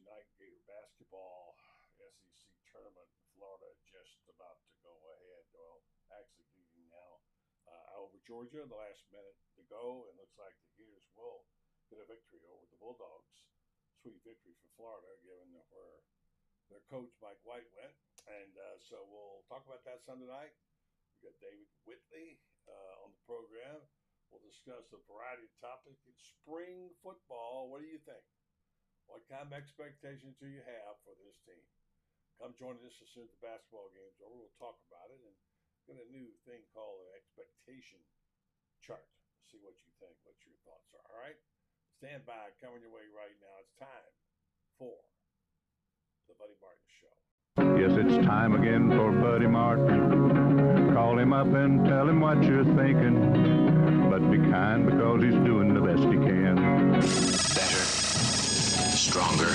night Gator basketball SEC tournament. Florida just about to go ahead. Well, actually leading now over Georgia. The last minute to go, and looks like the Gators will get a victory over the Bulldogs. Sweet victory for Florida, given where their coach Mike White went. And so we'll talk about that Sunday night. We got David Whitley on the program. We'll discuss a variety of topics. It's spring football. What do you think? What kind of expectations do you have for this team? Come join us as soon as the basketball game's over. We'll talk about it and get a new thing called an expectation chart. See what you think, what your thoughts are. All right? Stand by. Coming your way right now. It's time for the Buddy Martin Show. Yes, it's time again for Buddy Martin. Call him up and tell him what you're thinking. But be kind because he's doing the best he can. Better, stronger,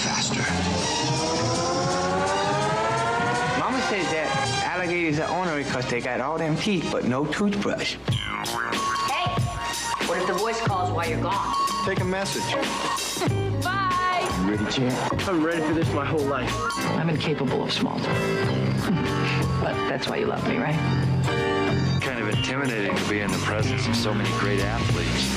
faster. Mama says that alligators are ornery because they got all them teeth but no toothbrush. Hey, what if the voice calls while you're gone? Take a message. Bye! You ready, champ? I'm ready for this my whole life. I'm incapable of small talk. But that's why you love me, right? Kind of intimidating to be in the presence of so many great athletes.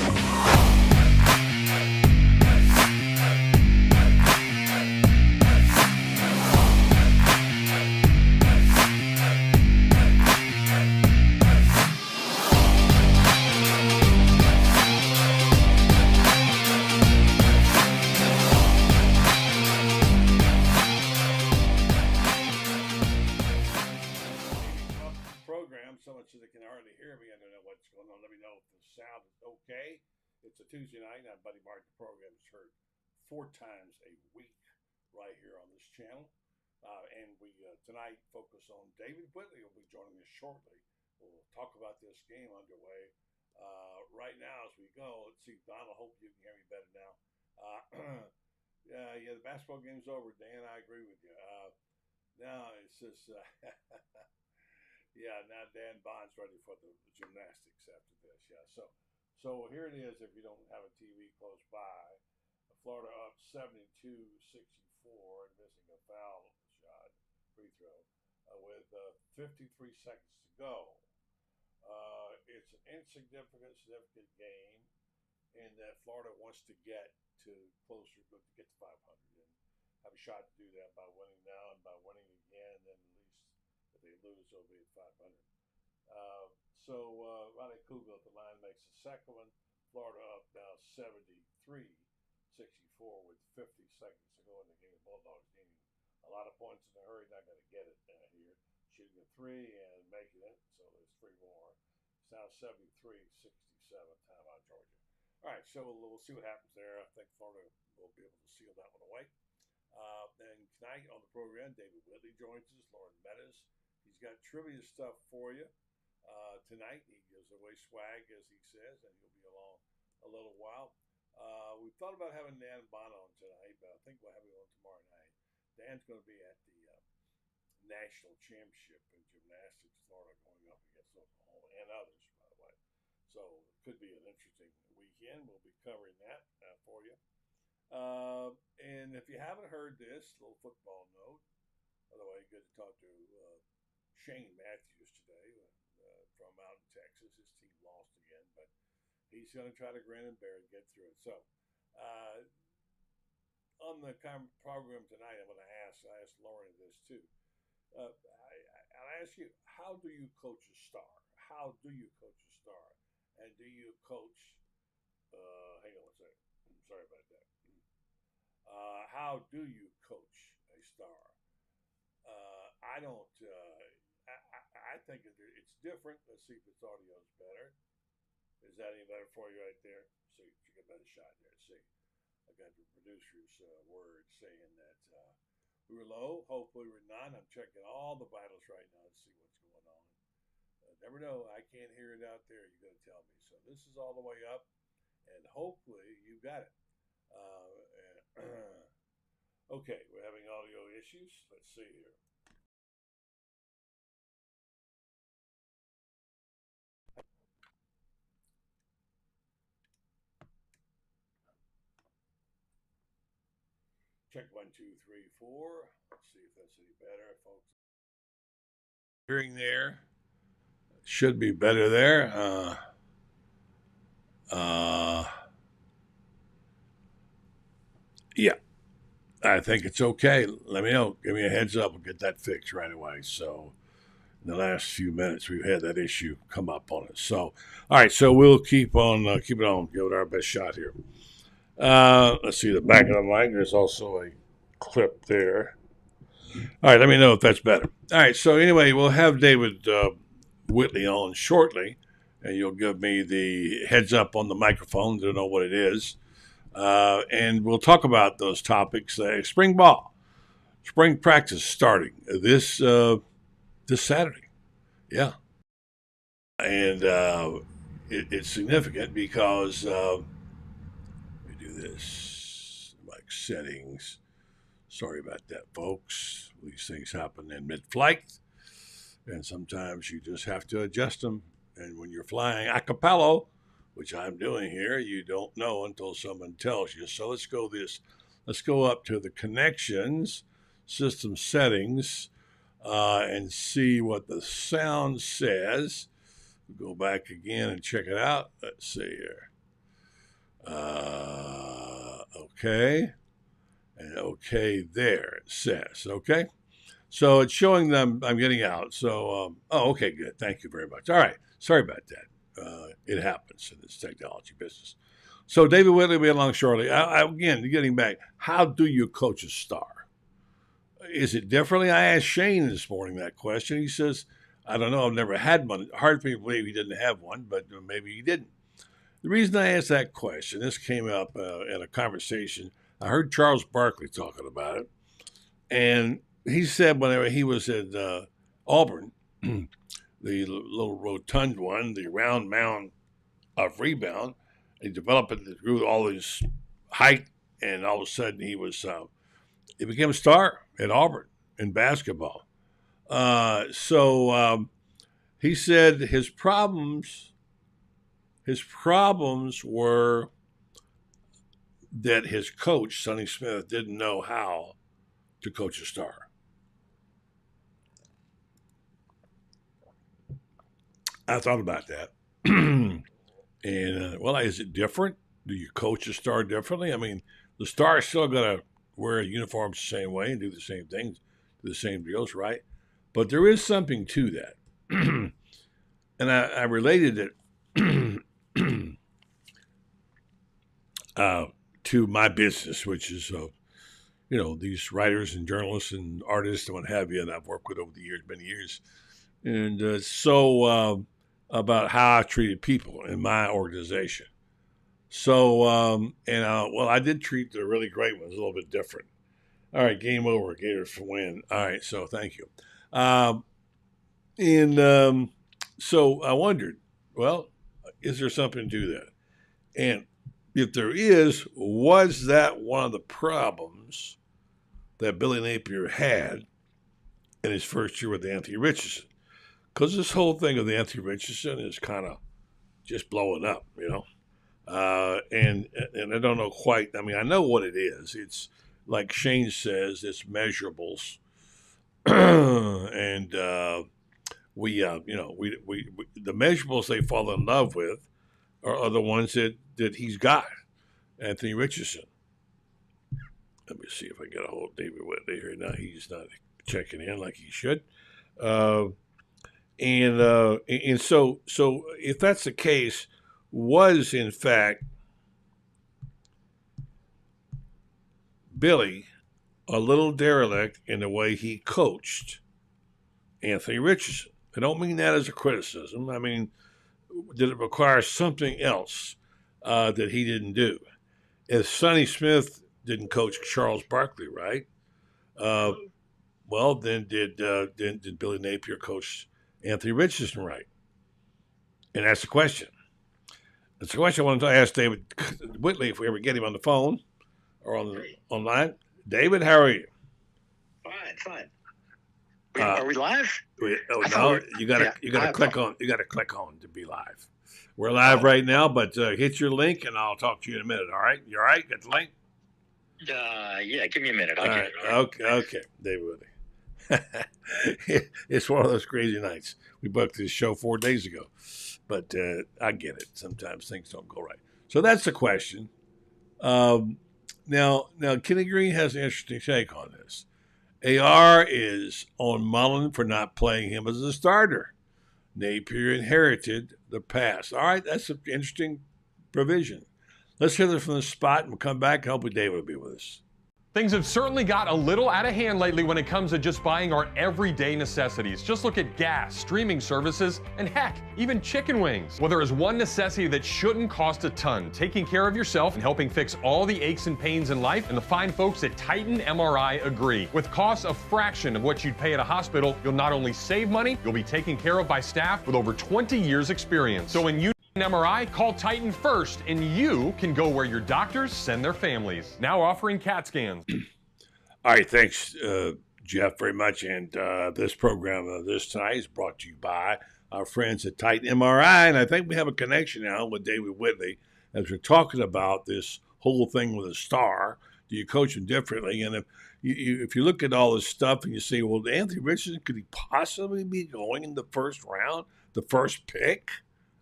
So much that they can hardly hear me. I don't know what's going on. Let me know if the sound is okay. It's a Tuesday night. Now, Buddy Martin program is heard 4 times a week right here on this channel. And we tonight focus on David Whitley will be joining us shortly. We'll talk about this game underway right now as we go. Let's see, Don, I hope you can hear me better now. Yeah, the basketball game's over. Dan, I agree with you. Now it's just... Yeah, now Dan Bond's ready for the gymnastics after this. Yeah, so here it is. If you don't have a TV close by, Florida up 72-64 and missing a foul shot, free throw, with 53 seconds to go. It's an significant game in that Florida wants to get to closer, to get to 500 and have a shot to do that by winning now and by winning again, and then at least if they lose, they'll be at 500. Ronnie Kugel at the line makes the second one. Florida up now 73-64 with 50 seconds to go in the game. Bulldogs needing a lot of points in a hurry. Not going to get it here. Shooting a 3 and making it. So there's 3 more. It's now 73-67 timeout Georgia. All right, so we'll see what happens there. I think Florida will be able to seal that one away. And tonight on the program, David Whitley joins us. Lauren Meadows. He's got trivia stuff for you tonight. He gives away swag, as he says, and he'll be along a little while. We thought about having Dan Bond on tonight, but I think we'll have him on tomorrow night. Dan's going to be at the National Championship in Gymnastics, Florida, going up against Oklahoma and others, by the way. So it could be an interesting weekend. We'll be covering that for you. And if you haven't heard this, little football note, by the way, good to talk to Shane Matthews today from out in Texas. His team lost again, but he's going to try to grin and bear it and get through it. So on the program tonight, I'm going to ask Lauren this too. I'll ask you, how do you coach a star? How do you coach a star? And do you coach, hang on one second. Sorry about that. How do you coach a star? I don't, I think it's different. Let's see if this audio is better. Is that any better for you right there? See, you get a better shot there. See, I got the producer's word saying that we were low. Hopefully we're not. I'm checking all the vitals right now to see what's going on. Never know. I can't hear it out there. You're going to tell me. So this is all the way up, and hopefully you got it. Okay, we're having audio issues. Let's see here. Check 1, 2, 3, 4. Let's see if that's any better, folks. Hearing there should be better there. Yeah, I think it's okay. Let me know. Give me a heads up. We'll get that fixed right away. So, in the last few minutes, we've had that issue come up on us. So, all right. So we'll keep it on. Give it our best shot here. Let's see the back of the line. There's also a clip there. All right. Let me know if that's better. All right. So anyway, we'll have David Whitley on shortly, and you'll give me the heads up on the microphone to know what it is. And we'll talk about those topics. Spring ball, spring practice starting this Saturday. Yeah, and it's significant because let me do this. Like settings. Sorry about that, folks. These things happen in mid-flight, and sometimes you just have to adjust them. And when you're flying a cappello, which I'm doing here, you don't know until someone tells you. So let's go up to the connections, system settings, and see what the sound says. We'll go back again and check it out. Let's see here. Okay. And okay there, it says. Okay. So it's showing them I'm getting out. So, okay, good. Thank you very much. All right. Sorry about that. It happens in this technology business. So David Whitley will be along shortly. Again, getting back, how do you coach a star? Is it differently? I asked Shane this morning that question. He says, I don't know. I've never had one. Hard for me to believe he didn't have one, but maybe he didn't. The reason I asked that question, this came up in a conversation. I heard Charles Barkley talking about it. And he said whenever he was at Auburn, the little rotund one, the round mound of rebound, he developed it, grew all his height, and all of a sudden he became a star at Auburn in basketball. So he said his problems were that his coach, Sonny Smith, didn't know how to coach a star. I thought about that. And, is it different? Do you coach a star differently? I mean, the star is still going to wear uniforms the same way and do the same things, do the same deals, right? But there is something to that. And I related it to my business, which is, these writers and journalists and artists and what have you, and I've worked with over the years, many years. And about how I treated people in my organization. So, I did treat the really great ones a little bit different. All right, game over. Gators for win. All right, so thank you. So I wondered, well, is there something to that? And if there is, was that one of the problems that Billy Napier had in his first year with Anthony Richardson? Because this whole thing of Anthony Richardson is kind of just blowing up, and I don't know quite. I mean, I know what it is. It's like Shane says, it's measurables, and the measurables they fall in love with are the ones that he's got. Anthony Richardson. Let me see if I get a hold of David Whitley here. Now he's not checking in like he should. And so if that's the case, was in fact Billy a little derelict in the way he coached Anthony Richardson? I don't mean that as a criticism. I mean, did it require something else that he didn't do? If Sonny Smith didn't coach Charles Barkley, right? Well, then did Billy Napier coach Anthony Richardson right? And that's the question. That's the question I wanted to ask David Whitley if we ever get him on the phone or online. David, how are you? Fine. Are we live? No, you gotta click on to be live. We're live right now, but hit your link and I'll talk to you in a minute. All right? You all right? Got the link? Yeah, give me a minute. I'll All get right. it. All right. Okay, David Woody. It's one of those crazy nights. We booked this show 4 days ago, but I get it. Sometimes things don't go right. So that's the question. Now, Kenny Green has an interesting take on this. AR is on Mullen for not playing him as a starter. Napier inherited the past. All right, that's an interesting provision. Let's hear this from the spot and we'll come back. Hopefully David will be with us. Things have certainly got a little out of hand lately when it comes to just buying our everyday necessities. Just look at gas, streaming services, and heck, even chicken wings. Well, there is one necessity that shouldn't cost a ton: taking care of yourself and helping fix all the aches and pains in life, and the fine folks at Titan MRI agree. With costs a fraction of what you'd pay at a hospital, you'll not only save money, you'll be taken care of by staff with over 20 years experience. So when you MRI, call Titan first, and you can go where your doctors send their families. Now offering CAT scans. All right, thanks, Jeff, very much. And this program, this tonight, is brought to you by our friends at Titan MRI. And I think we have a connection now with David Whitley as we're talking about this whole thing with a star. Do you coach him differently? And if you look at all this stuff and you say, well, Anthony Richardson, could he possibly be going in the first round, the first pick?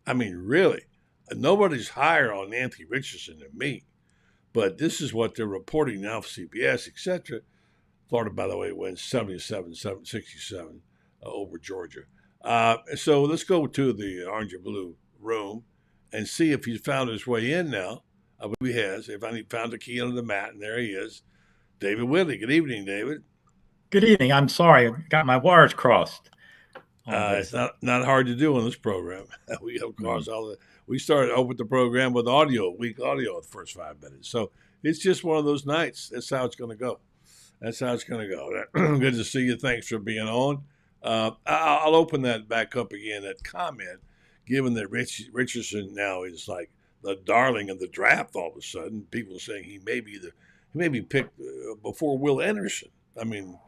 I mean, really, nobody's higher on Anthony Richardson than me. But this is what they're reporting now for CBS, etc. Florida, by the way, wins 77-67 over Georgia. So let's go to the orange and blue room and see if he's found his way in now. I believe he has. If I found the key under the mat, and there he is. David Whitley. Good evening, David. Good evening. I'm sorry. I got my wires crossed. It's not hard to do on this program. We of course we started open the program with weak audio the first 5 minutes. So it's just one of those nights. That's how it's going to go. Good to see you. Thanks for being on. I'll open that back up again. That comment, given that Richardson now is like the darling of the draft, all of a sudden people are saying he may be picked before Will Anderson. I mean,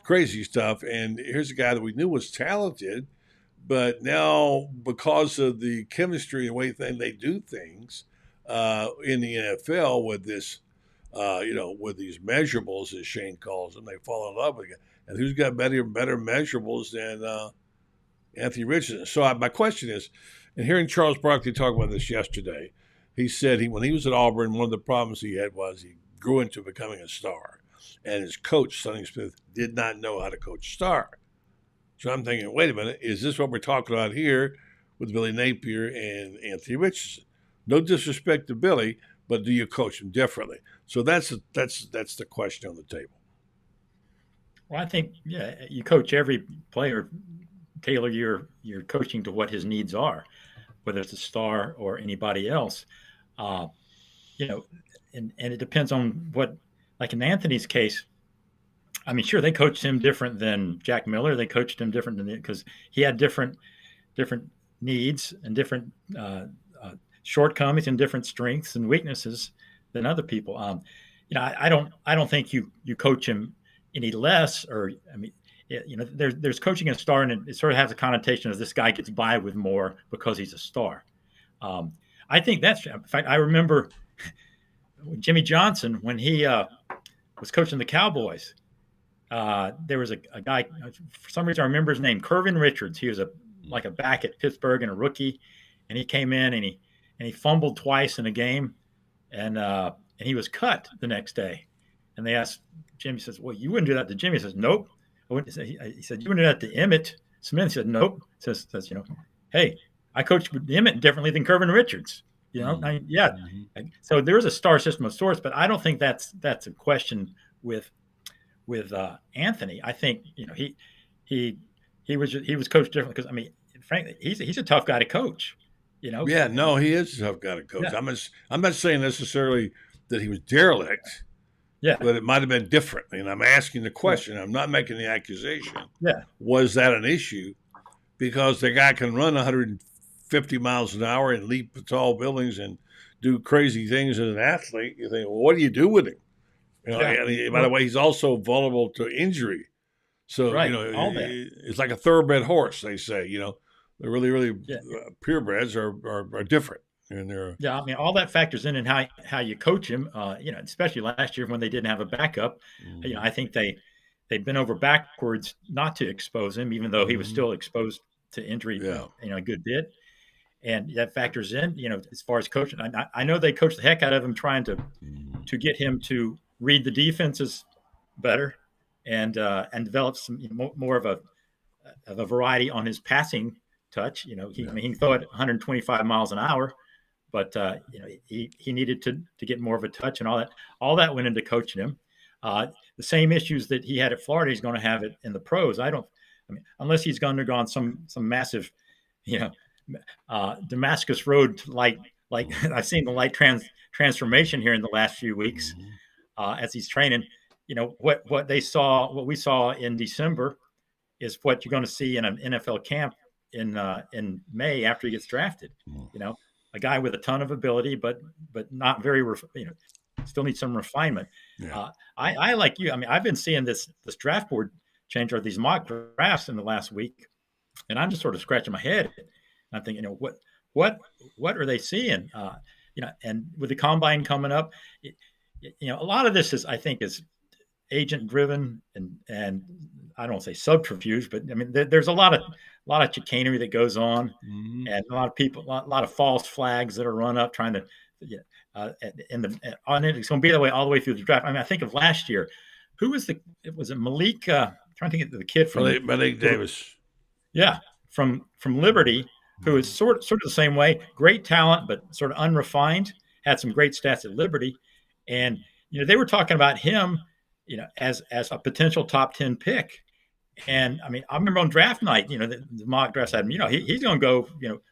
crazy stuff. And here's a guy that we knew was talented, but now because of the chemistry and way they do things in the NFL with this, with these measurables, as Shane calls them, they fall in love with it. And who's got better measurables than Anthony Richardson? So my question is, and hearing Charles Barkley talk about this yesterday, he said when he was at Auburn, one of the problems he had was he grew into becoming a star. And his coach, Sonny Smith, did not know how to coach star. So I'm thinking, wait a minute, is this what we're talking about here with Billy Napier and Anthony Richardson? No disrespect to Billy, but do you coach him differently? So that's the question on the table. Well, I think, you coach every player, tailor your coaching to what his needs are, whether it's a star or anybody else. And it depends on what. Like in Anthony's case, I mean, sure, they coached him different than Jack Miller. They coached him different than because he had different needs and different shortcomings and different strengths and weaknesses than other people. I don't think you coach him any less. Or I mean, there's coaching a star, and it sort of has a connotation of this guy gets by with more because he's a star. I think that's. In fact, I remember Jimmy Johnson when he was coaching the Cowboys. There was a guy, for some reason I remember his name, Kervin Richards. He was a back at Pittsburgh and a rookie, and he came in and he fumbled twice in a game, and he was cut the next day. And they asked Jimmy, says, "Well, you wouldn't do that to Jimmy." He says, "Nope." He said, "You wouldn't do that to Emmett Smith." He said, "Nope." Says "Hey, I coached Emmett differently than Kervin Richards." So there's a star system of sorts, but I don't think that's a question with Anthony. I think he was coached differently because I mean, frankly, he's a tough guy to coach. Yeah, no, he is a tough guy to coach. Yeah. I'm not saying necessarily that he was derelict. Yeah, but it might have been different. And I'm asking the question. Yeah. I'm not making the accusation. Yeah, was that an issue? Because the guy can run 150 miles an hour and leap tall buildings and do crazy things as an athlete. You think, well, what do you do with him? By the way, he's also vulnerable to injury. So, right. It's like a thoroughbred horse, they say. The really, really purebreds are different. And they're Yeah, I mean, all that factors in and how you coach him. Especially last year when they didn't have a backup. I think they'd been over backwards not to expose him, even though he was still exposed to injury, a good bit. And that factors in, as far as coaching. I know they coached the heck out of him, trying to get him to read the defenses better and develop some more of a variety on his passing touch. He can throw it 125 miles an hour. But he needed to get more of a touch, and all that went into coaching him. The same issues that he had at Florida, he's going to have it in the pros. Unless he's undergone some massive, Damascus Road like I've seen the light transformation here in the last few weeks as he's training. What we saw in December is what you're going to see in an NFL camp in May after he gets drafted. A guy with a ton of ability, but not very, still needs some refinement. Yeah. I like you. I've been seeing this draft board change, or these mock drafts in the last week, and I'm just sort of scratching my head. I'm thinking, what are they seeing? And with the combine coming up, a lot of this is agent driven, and I don't want to say subterfuge, but there's a lot of chicanery that goes on, and a lot of people, a lot of false flags that are run up trying to, it's going to be that way all the way through the draft. I think of last year, who was was it Malik? Trying to think of the kid from Malik Davis. Yeah, from Liberty, who is sort of the same way, great talent, but sort of unrefined, had some great stats at Liberty. And, they were talking about him, as a potential top 10 pick. And I remember on draft night, the mock drafts had him, he's going to go,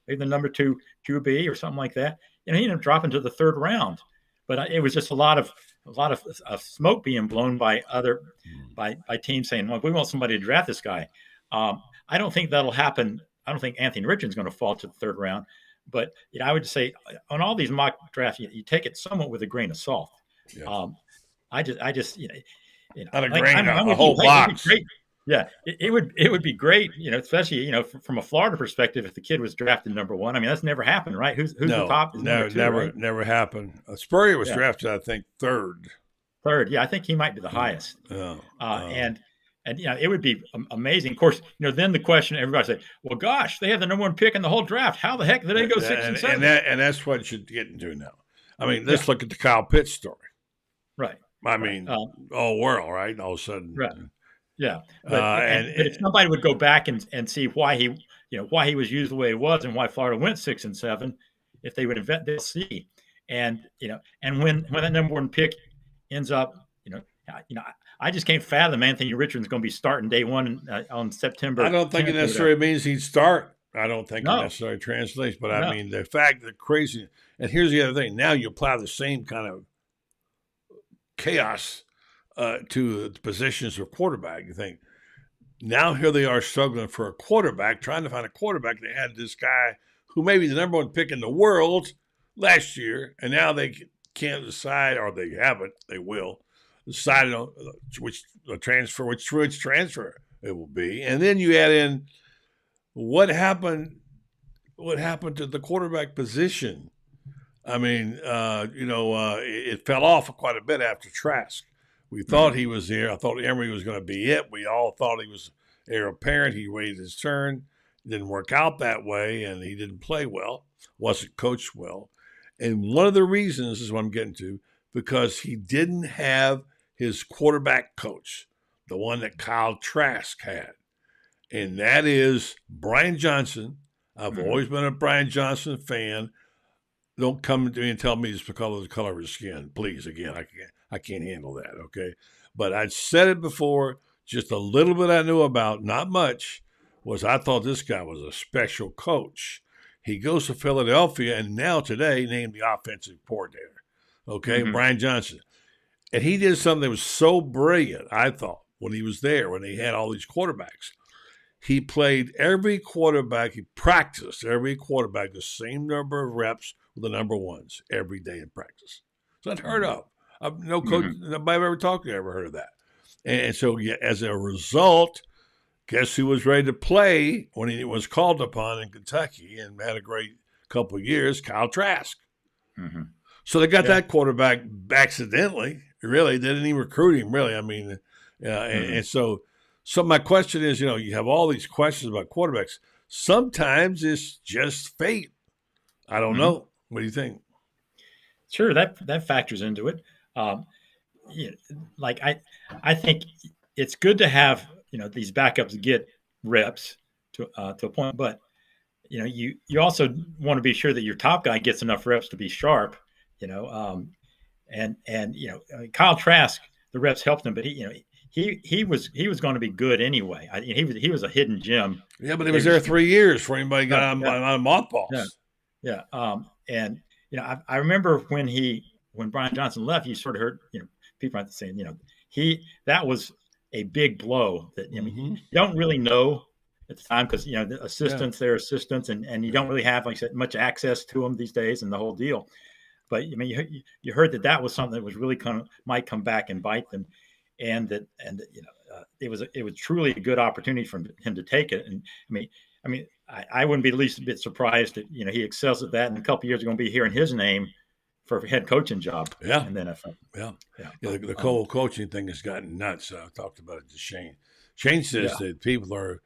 maybe the number 2 QB or something like that. He ended up dropping to the third round, but it was just a lot of smoke being blown by teams saying, well, we want somebody to draft this guy. I don't think that'll happen. I don't think Anthony Richardson's going to fall to the third round, but I would say on all these mock drafts, you take it somewhat with a grain of salt. Yeah. I just not a grain, a whole box. Yeah, it would be great, especially from a Florida perspective, if the kid was drafted number 1. That's never happened, right? Who's the top? Never happened. Spurrier was drafted, I think, third. Yeah, I think he might be the highest. And it would be amazing. Of course, then the question everybody say, well, gosh, they have the number 1 pick in the whole draft. How the heck did they go 6 and 7? And that's what you should get into now. Let's look at the Kyle Pitts story. Right. All world, right? All of a sudden, right. Yeah, but if somebody would go back and see why he was used the way he was and why Florida went 6 and 7, if they would invent, they'll see. And when that number 1 pick ends up, I just can't fathom Anthony Richardson's going to be starting day 1 on September. I don't think it necessarily means he'd start. I don't think it necessarily translates, but the fact that crazy. And here's the other thing: now you apply the same kind of chaos to the positions of quarterback. You think, now here they are struggling for a quarterback, trying to find a quarterback. They had this guy who may be the number 1 pick in the world last year, and now they can't decide, or they haven't, they will decide on which transfer it will be. And then you add in what happened to the quarterback position. It fell off quite a bit after Trask. We thought he was there. I thought Emory was going to be it. We all thought he was heir apparent. He waited his turn. It didn't work out that way, and he didn't play well, wasn't coached well. And one of the reasons is what I'm getting to, because he didn't have his quarterback coach, the one that Kyle Trask had. And that is Brian Johnson. I've always been a Brian Johnson fan. Don't come to me and tell me it's because of the color of his skin. Please, again, I can't handle that, okay? But I'd said it before, just a little bit I knew about, not much, was I thought this guy was a special coach. He goes to Philadelphia and now today named the offensive coordinator, okay, Brian Johnson. And he did something that was so brilliant, I thought, when he was there, when he had all these quarterbacks. He played every quarterback, he practiced every quarterback the same number of reps with the number 1s every day in practice. It's unheard of. No coach, nobody I've ever talked to ever heard of that. And so, as a result, guess who was ready to play when he was called upon in Kentucky and had a great couple of years, Kyle Trask. Mm-hmm. So they got that quarterback accidentally. Really, they didn't even recruit him. Really, I mean, and so my question is, you have all these questions about quarterbacks. Sometimes it's just fate. I don't know. What do you think? Sure, that factors into it. Like I think it's good to have these backups get reps to a point, but you also want to be sure that your top guy gets enough reps to be sharp. Kyle Trask, the reps helped him, but he was going to be good anyway. He was a hidden gem. Yeah, but he was there 3 years before anybody got on mothballs. Yeah. I remember when Brian Johnson left, you sort of heard people saying that was a big blow. That you don't really know at the time because the assistants, they're assistants, and you don't really have, like I said, much access to them these days and the whole deal. But you heard that was something that was really might come back and bite them, and it was truly a good opportunity for him to take it. And I wouldn't be the least bit surprised that he excels at that, and a couple of years are going to be hearing his name for a head coaching job. Yeah, in the NFL. The coaching thing has gotten nuts. I talked about it to Shane. Shane says that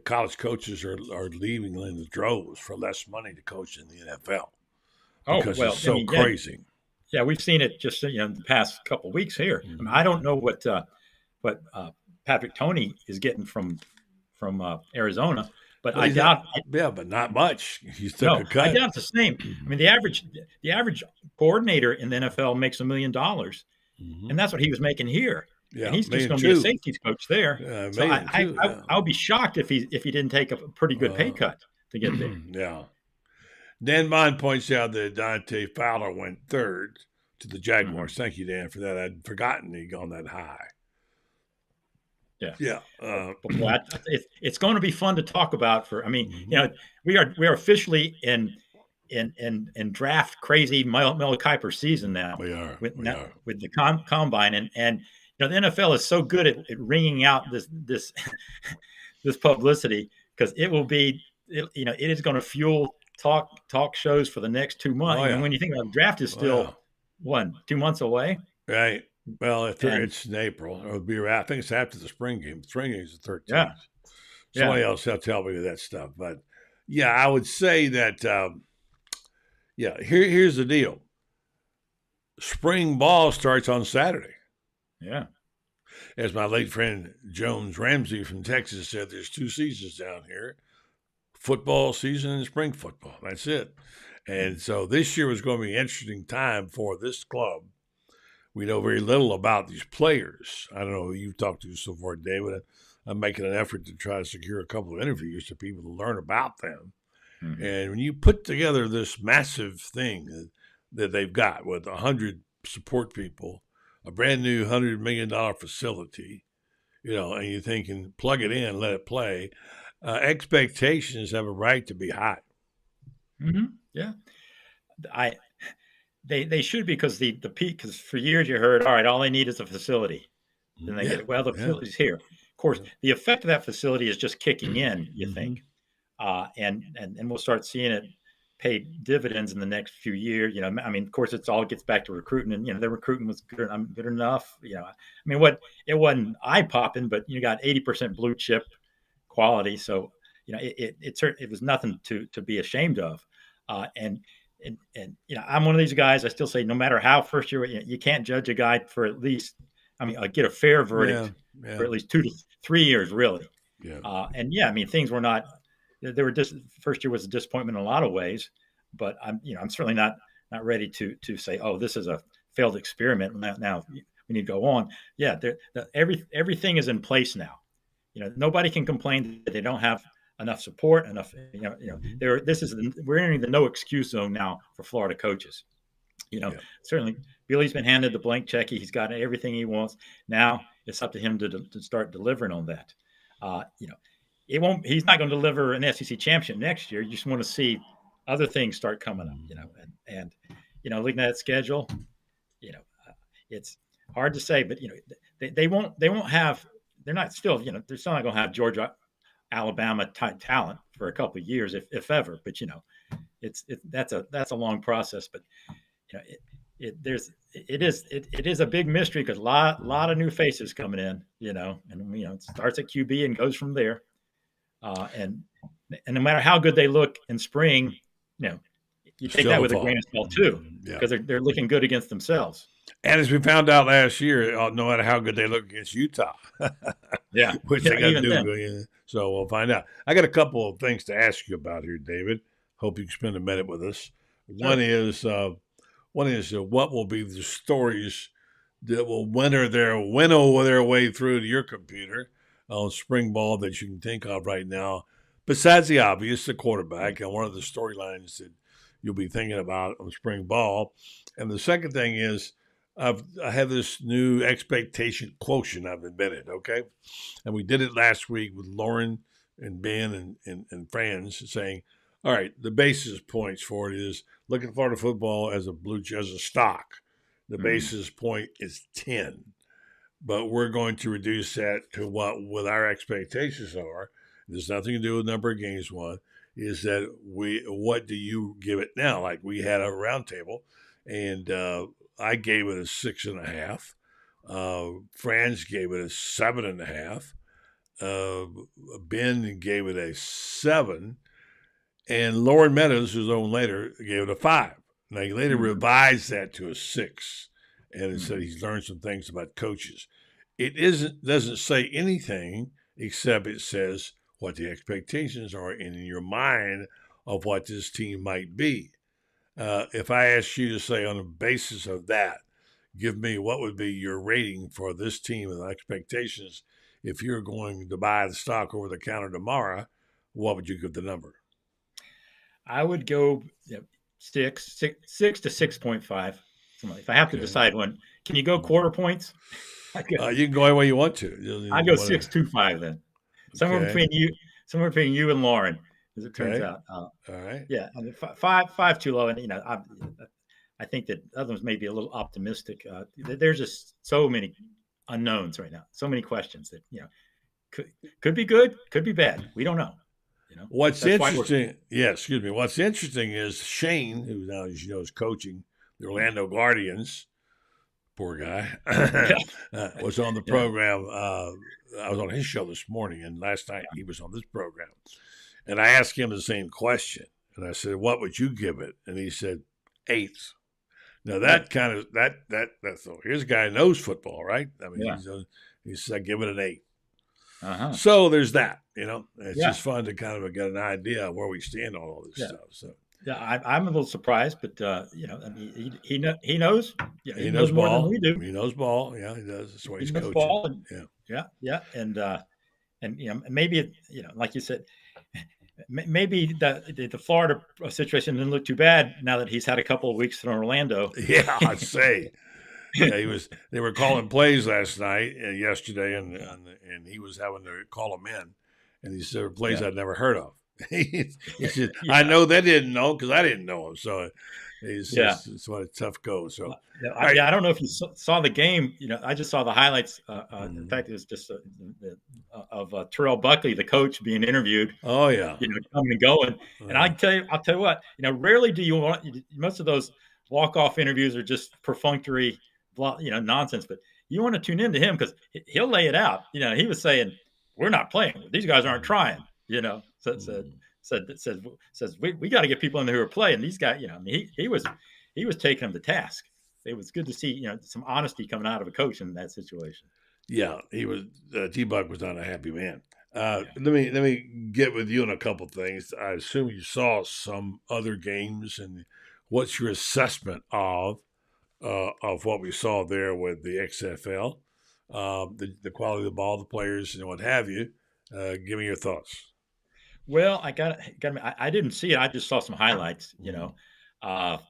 college coaches are leaving in the droves for less money to coach in the NFL. Because it's so crazy. Yeah, we've seen it just the past couple of weeks here. I don't know what Patrick Toney is getting from Arizona, but I doubt. But not much. He took a cut. I doubt it's the same. The average coordinator in the NFL makes $1 million, and that's what he was making here. Yeah, and he's just going to be a safeties coach there. So I'll be shocked if he didn't take a pretty good pay cut to get there. Yeah. Dan Bond points out that Dante Fowler went third to the Jaguars. Thank you, Dan, for that. I'd forgotten he'd gone that high. Yeah. It's going to be fun to talk about. We are officially in draft crazy Mel Kiper season now. We are with the combine, and the NFL is so good at wringing out this this publicity because it will be it is going to fuel talk shows for the next 2 months. And when you think about the draft is still 2 months away. Right. Well, it's in April. It'll be I think it's after the spring game. The spring game is the 13th. Yeah. Somebody else will tell me that stuff. But I would say that here's the deal. Spring ball starts on Saturday. Yeah. As my late friend Jones Ramsey from Texas said, there's 2 seasons down here. Football season and spring football. That's it. And so this year was going to be an interesting time for this club. We know very little about these players. I don't know who you've talked to so far, David. I'm making an effort to try to secure a couple of interviews to people to learn about them. And when you put together this massive thing that they've got with 100 support people, a brand new $100 million facility, and you're thinking, plug it in, let it play. Expectations have a right to be high. Yeah, they should be because the peak. Because for years you heard, all right, all they need is a facility. Then they get the facility's here. Of course, the effect of that facility is just kicking in. You think, and we'll start seeing it pay dividends in the next few years. Of course, it's all gets back to recruiting, and the recruiting was good enough. It wasn't eye popping, but you got 80% blue chip quality, so it was nothing to be ashamed of, and I'm one of these guys. I still say no matter how first year, you can't judge a guy for at least get a fair verdict for at least 2 to 3 years, really. Things were not. They were just first year was a disappointment in a lot of ways, but I'm certainly not ready to say, oh, this is a failed experiment. Now we need to go on. Everything is in place now. Nobody can complain that they don't have enough support, enough. We're entering the no excuse zone now for Florida coaches. Certainly Billy's been handed the blank check. He's got everything he wants. Now it's up to him to start delivering on that. He's not going to deliver an SEC championship next year. You just want to see other things start coming up. And looking at that schedule, it's hard to say, but they won't have. They're not still. They're still not going to have Georgia, Alabama type talent for a couple of years, if ever. But that's a long process. But it is a big mystery because lot of new faces coming in. And it starts at QB and goes from there. And no matter how good they look in spring, you take that with a grain of salt too, because they're looking good against themselves. And as we found out last year, no matter how good they look against Utah, which they got to do. So we'll find out. I got a couple of things to ask you about here, David. Hope you can spend a minute with us. Sure. One is what will be the stories that will winnow their way through to your computer on spring ball that you can think of right now, besides the obvious, the quarterback, and one of the storylines that you'll be thinking about on spring ball. And the second thing is I have this new expectation quotient I've invented, okay? And we did it last week with Lauren and Ben and friends saying, all right, the basis points for it is looking at Florida football as a stock. The basis point is 10. But we're going to reduce that to what our expectations are. There's nothing to do with number of games won. Is that what do you give it now? Like we had a round table, and I gave it a 6.5. Franz gave it a 7.5. Ben gave it a 7. And Lauren Meadows, who's on later, gave it a 5. Now he later revised that to a 6. And it said he's learned some things about coaches. It doesn't say anything except it says what the expectations are in your mind of what this team might be. If I asked you to say on the basis of that, give me what would be your rating for this team and the expectations if you're going to buy the stock over the counter tomorrow, what would you give the number? I would go 6 to 6.5. If I have to decide one, can you go quarter points? You can go any way you want to. I go 6.25 then. Somewhere between you and Lauren, as it turns out. All right. Yeah, I mean, five too low, and I think that others may be a little optimistic. There's just so many unknowns right now, so many questions that could be good, could be bad. We don't know. What's interesting? Yeah, excuse me. What's interesting is Shane, who now, as you know, is coaching the Orlando Guardians. Poor guy was on the program. I was on his show this morning, and last night he was on this program. And I asked him the same question, and I said, "What would you give it?" And he said, 8. Now that kind of that's so. Here's a guy who knows football, right? I mean, he said, "I give it an 8." Uh-huh. So there's that. It's just fun to kind of get an idea of where we stand on all this stuff. So. Yeah, I'm a little surprised, but I mean, he knows. Yeah, he knows more ball. Than we do. He knows ball. Yeah, he does. That's why he's coaching. Ball and maybe like you said, maybe the Florida situation didn't look too bad now that he's had a couple of weeks in Orlando. Yeah, I'd say. Yeah, they were calling plays last night and yesterday, and he was having to call them in, and he said plays I'd never heard of. he said, I know they didn't know because I didn't know him. So it's what a tough go. So I don't know if you saw the game. I just saw the highlights. In fact, it was just of Terrell Buckley, the coach, being interviewed. Oh yeah, coming and going. And I'll tell you what. Rarely do you want. Most of those walk-off interviews are just perfunctory, nonsense. But you want to tune into him because he'll lay it out. He was saying, "We're not playing. These guys aren't trying." Says we got to get people in there who are playing. These guys, he was taking them to task. It was good to see some honesty coming out of a coach in that situation. Yeah, he was. T-Buck was not a happy man. Let me get with you on a couple things. I assume you saw some other games, and what's your assessment of what we saw there with the XFL, the quality of the ball, the players, and what have you? Give me your thoughts. Well, I didn't see it. I just saw some highlights. To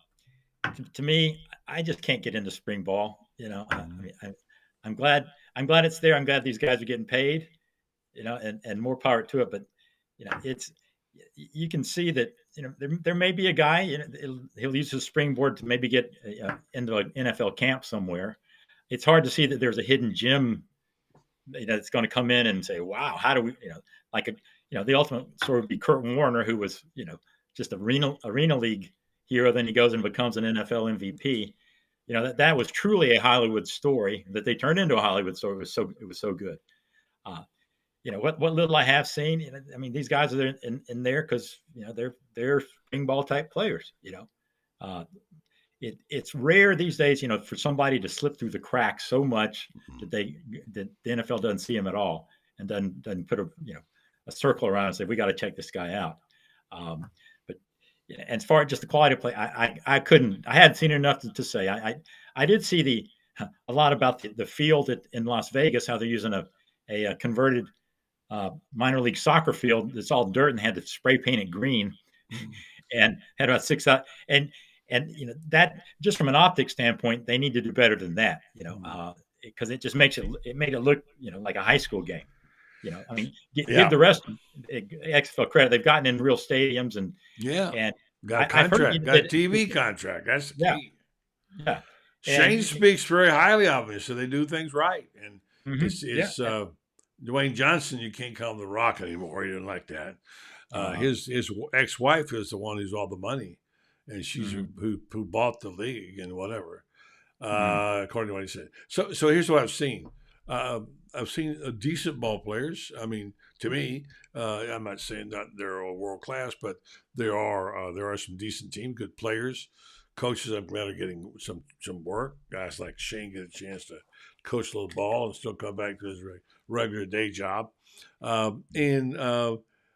me, I just can't get into spring ball. I'm glad it's there. I'm glad these guys are getting paid. And more power to it. But you can see that there may be a guy. He'll use his springboard to maybe get into an NFL camp somewhere. It's hard to see that there's a hidden gem that's going to come in and say, "Wow, how do we?" the ultimate story would be Kurt Warner, who was, just arena league hero. Then he goes and becomes an NFL MVP. That was truly a Hollywood story that they turned into a Hollywood story. It was so good. What little I have seen, I mean, these guys are in there because they're spring ball type players. It's rare these days, for somebody to slip through the cracks so much that the NFL doesn't see him at all and doesn't put a circle around and say, we got to check this guy out. But as far as just the quality of play, I hadn't seen enough to say. I did see a lot about the field in Las Vegas, how they're using a converted minor league soccer field that's all dirt and had to spray paint it green and had about 6 out. And that just from an optics standpoint, they need to do better than that, because it just made it look, like a high school game. I mean, give the rest of XFL credit. They've gotten in real stadiums and got a contract, got a TV contract. That's the key. Yeah. Shane speaks very highly of it, so they do things right. And it's Dwayne Johnson, you can't call him the Rock anymore. He didn't like that. His ex-wife is the one who's all the money, and she's who bought the league and whatever, according to what he said. So here's what I've seen. I've seen decent ball players. I mean, to me, I'm not saying that they're all world class, but there are some decent teams, good players. Coaches, I'm glad are getting some work. Guys like Shane get a chance to coach a little ball and still come back to his regular day job. And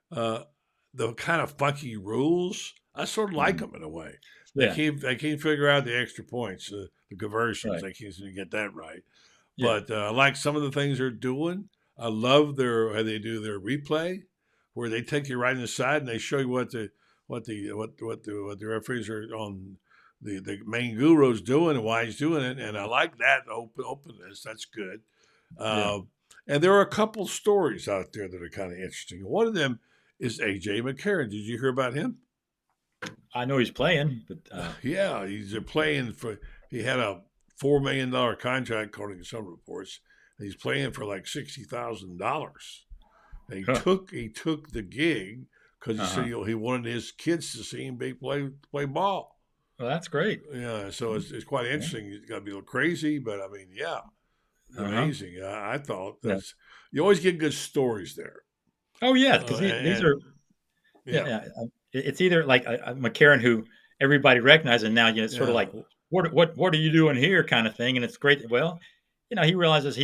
the kind of funky rules, I sort of like them in a way. They can't figure out the extra points, the conversions. Right. They can't seem to get that right. Yeah. But I like some of the things they're doing. I love how they do their replay, where they take you right in the side and they show you what the referees are on the main guru's doing and why he's doing it. And I like that openness. That's good. And there are a couple stories out there that are kind of interesting. One of them is A.J. McCarron. Did you hear about him? I know he's playing, but he's playing for. He had a $4 million contract, according to some reports. He's playing for like $60,000. He took the gig because he said he wanted his kids to see him play ball. Well, that's great. Yeah, so it's quite interesting. It's got to be a little crazy, but I mean, amazing. I thought you always get good stories there. Oh yeah, because these are it's either like a McCarron who everybody recognizes, and now it's sort of like what are you doing here kind of thing, and it's great. Well, he realizes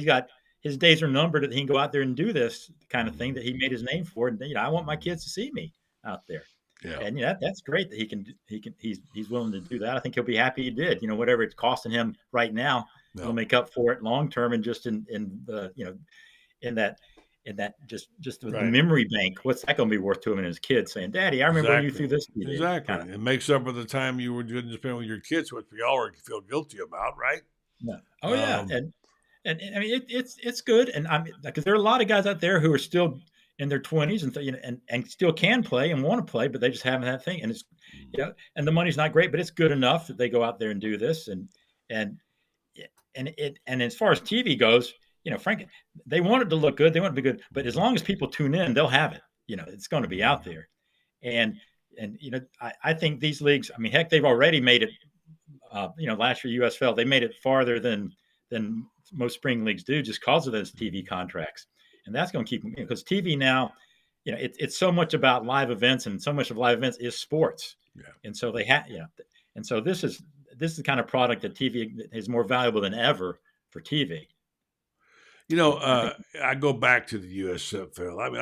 his days are numbered, that he can go out there and do this kind of thing that he made his name for, and I want my kids to see me out there. Yeah. And that's great that he's willing to do that. I think he'll be happy he did. Whatever it's costing him right now, he'll make up for it long term, and just in that the memory bank. What's that going to be worth to him and his kids saying, "Daddy, I remember when you threw this." Exactly. It makes up for the time you were going to spend with your kids, which we all feel guilty about, right? Yeah. Oh yeah. And I mean it's good, and because there are a lot of guys out there who are still in their 20s and still can play and want to play, but they just haven't had that thing. And it's and the money's not great, but it's good enough that they go out there and do this. And as far as TV goes, frankly, they want it to look good, they want it to be good, but as long as people tune in, they'll have it. It's going to be out there. And I think these leagues, I mean, heck, they've already made it. Last year USFL, they made it farther than most spring leagues do, just because of those TV contracts. And that's going to keep, because TV now, it's so much about live events, and so much of live events is sports. Yeah. And so they have, and so this is the kind of product that TV is more valuable than ever for TV. I go back to the USFL. I mean,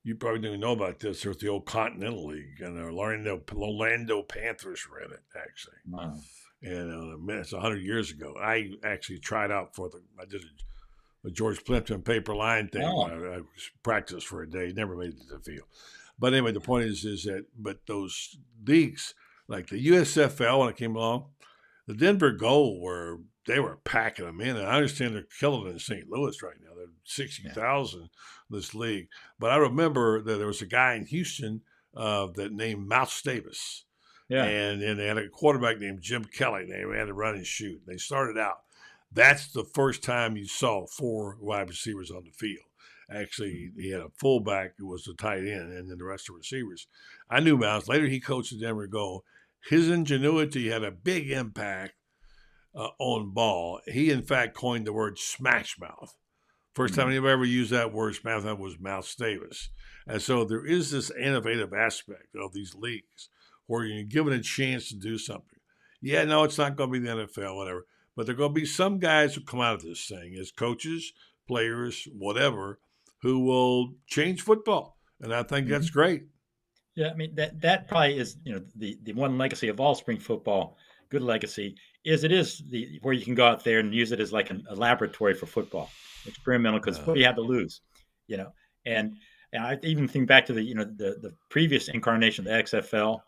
you probably didn't know about this. There's the old Continental League, and the Orlando Panthers were in it, actually. Wow. And it's 100 years ago. I actually tried out I did a George Plimpton paper line thing. Oh. I practiced for a day, never made it to the field. But anyway, the point is that, but those leagues, like the USFL, when it came along, the Denver Gold they were packing them in. And I understand they're killing it in St. Louis right now. They're 60,000 this league. But I remember that there was a guy in Houston that named Mouse Davis. Yeah. And they had a quarterback named Jim Kelly. They had to run and shoot. They started out. That's the first time you saw 4 wide receivers on the field. Actually, he had a fullback who was the tight end, and then the rest of receivers. I knew Mouse. Later, he coached at Denver Gold. His ingenuity had a big impact on ball. He, in fact, coined the word smash mouth. First time anybody ever used that word, smash mouth, was Mouse Davis. And so there is this innovative aspect of these leagues where you're given a chance to do something. Yeah, no, it's not going to be the NFL, whatever. But there are going to be some guys who come out of this thing as coaches, players, whatever, who will change football. And I think that's great. Yeah, I mean, that probably is, the one legacy of all spring football, good legacy, is it is where you can go out there and use it as like a laboratory for football, experimental, because what do you have to lose, And I even think back to the previous incarnation of the XFL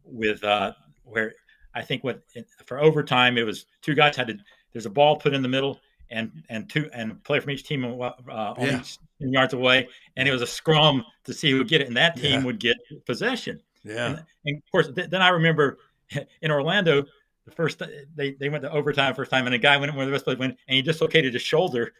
with where I think for overtime it was two guys there's a ball put in the middle and a player from each team only 10 yards away, and it was a scrum to see who would get it, and that team would get possession. Yeah, and of course, then I remember in Orlando, the first they went to overtime first time, and a guy went where the rest of the went, and he dislocated his shoulder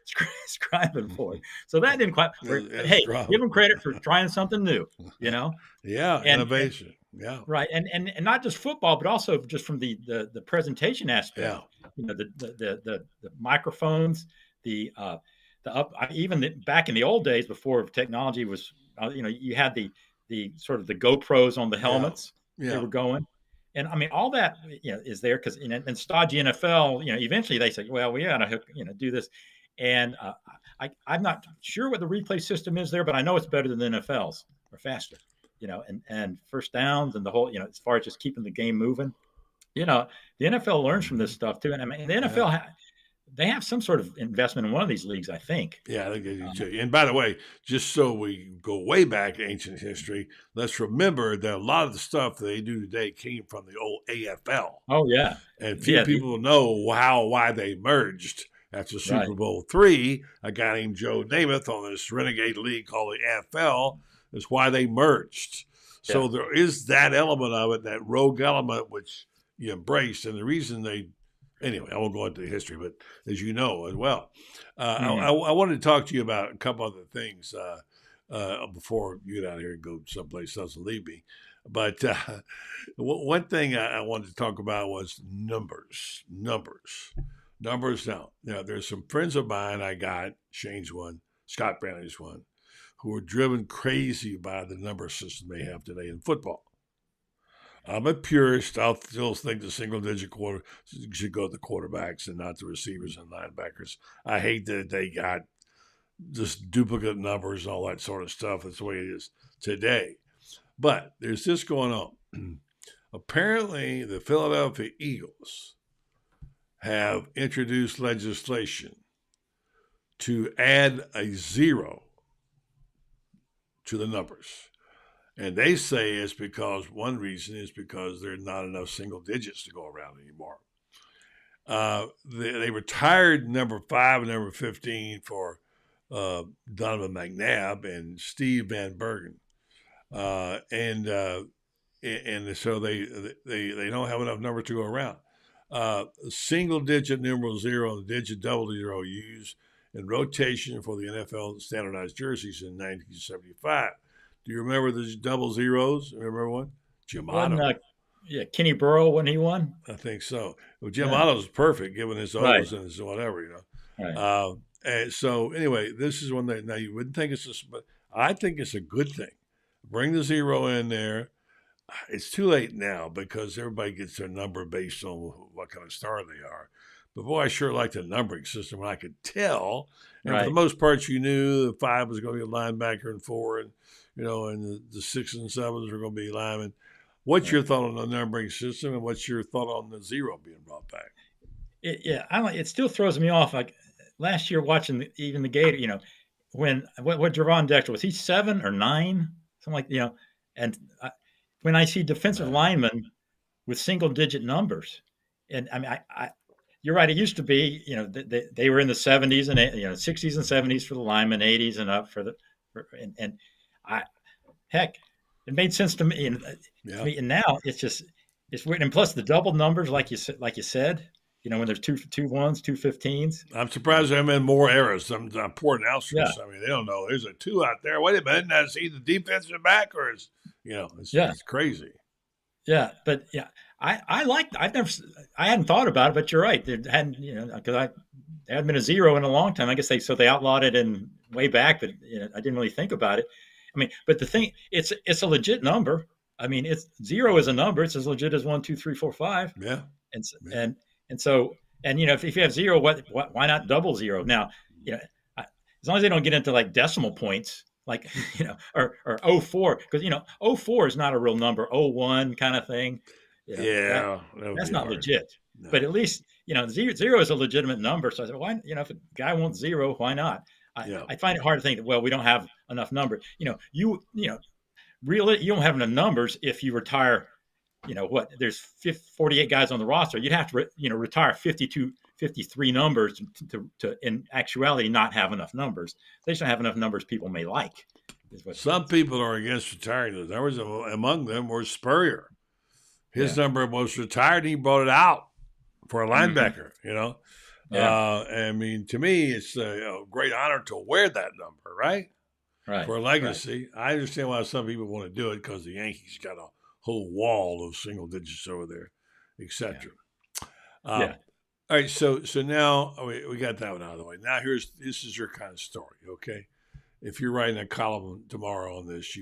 scribing for it. So that didn't quite work. But hey, give him credit for trying something new. Yeah, innovation. Yeah, right, and not just football, but also just from the presentation aspect. Yeah, the microphones, even back in the old days before technology was, you had the sort of the GoPros on the helmets. They were going. And I mean, all that is there because in stodgy NFL, eventually they say, well, we got to do this, and I'm not sure what the replay system is there, but I know it's better than the NFL's or faster, and first downs and the whole, as far as just keeping the game moving, the NFL learns from this stuff too, and I mean, the NFL they have some sort of investment in one of these leagues, I think. Yeah, I think they do too. And by the way, just so we go way back in ancient history, let's remember that a lot of the stuff that they do today came from the old AFL. Oh, yeah. And few people know why they merged. After Super Bowl III, a guy named Joe Namath on this renegade league called the AFL is why they merged. So there is that element of it, that rogue element, which you embrace. And the reason anyway, I won't go into the history, but as you know as well, I wanted to talk to you about a couple other things before you get out here and go someplace else and leave me. But one thing I wanted to talk about was numbers. Now, there's some friends of mine I got, Shane's one, Scott Brantley's one, who are driven crazy by the number system they have today in football. I'm a purist. I'll still think the single-digit quarter should go to the quarterbacks and not the receivers and linebackers. I hate that they got just duplicate numbers and all that sort of stuff. That's the way it is today. But there's this going on. Apparently, the Philadelphia Eagles have introduced legislation to add a 0 to the numbers. And they say it's because one reason is because there are not enough single digits to go around anymore. They retired number 5 and number 15 for Donovan McNabb and Steve Van Bergen. And so they don't have enough numbers to go around. Single digit numeral 0 and the digit double 0 used in rotation for the NFL standardized jerseys in 1975. Do you remember the double zeros? Remember one? Jim Otto. Kenny Burrow when he won? I think so. Well, Jim Otto's perfect given his O's and his whatever, Right. And so anyway, this is one that now you wouldn't think but I think it's a good thing. Bring the 0 in there. It's too late now because everybody gets their number based on what kind of star they are. But boy, I sure like the numbering system. I could tell. And for the most part, you knew the 5 was going to be a linebacker and 4 and and the 6 and 7s are going to be linemen. What's your thought on the numbering system, and what's your thought on the 0 being brought back? It still throws me off. Like last year, watching even the Gator, when what Jerron Dexter was he 7 or 9, something like and when I see defensive linemen with single digit numbers, and I mean you're right. It used to be they were in the 70s and 60s and 70s for the linemen, 80s and up it made sense to me. And now it's weird. And plus the double numbers, like you said, when there's two ones, 2 15s. I'm surprised there haven't been more errors. Some poor announcers. Yeah. I mean, they don't know. There's a 2 out there. Wait a minute. Now, is he the defensive back or is, it's crazy. Yeah, but I hadn't thought about it, but you're right. There hadn't, because there hadn't been a 0 in a long time. I guess they outlawed it in way back, but I didn't really think about it. I mean, but the thing, it's a legit number. I mean, 0 is a number. It's as legit as 1, 2, 3, 4, 5. Yeah. And so if you have 0, why not double 0? Now, as long as they don't get into like decimal points, like or 04, because 04 is not a real number. 01 kind of thing. That's not legit. No. But at least 0 is a legitimate number. So I said, why? If a guy wants 0, why not? I find it hard to think that, well, we don't have enough numbers. Really, you don't have enough numbers if you retire. There's 48 guys on the roster. You'd have to retire 52, 53 numbers to in actuality not have enough numbers. They just don't have enough numbers people may like. Some people are against retiring those numbers. Among them was Spurrier. His number was retired. And he brought it out for a linebacker. I mean, to me, it's a great honor to wear that number, right? Right. For a legacy. Right. I understand why some people want to do it because the Yankees got a whole wall of single digits over there, etc. All right, so now we got that one out of the way. Now this is your kind of story, okay? If you're writing a column tomorrow on this,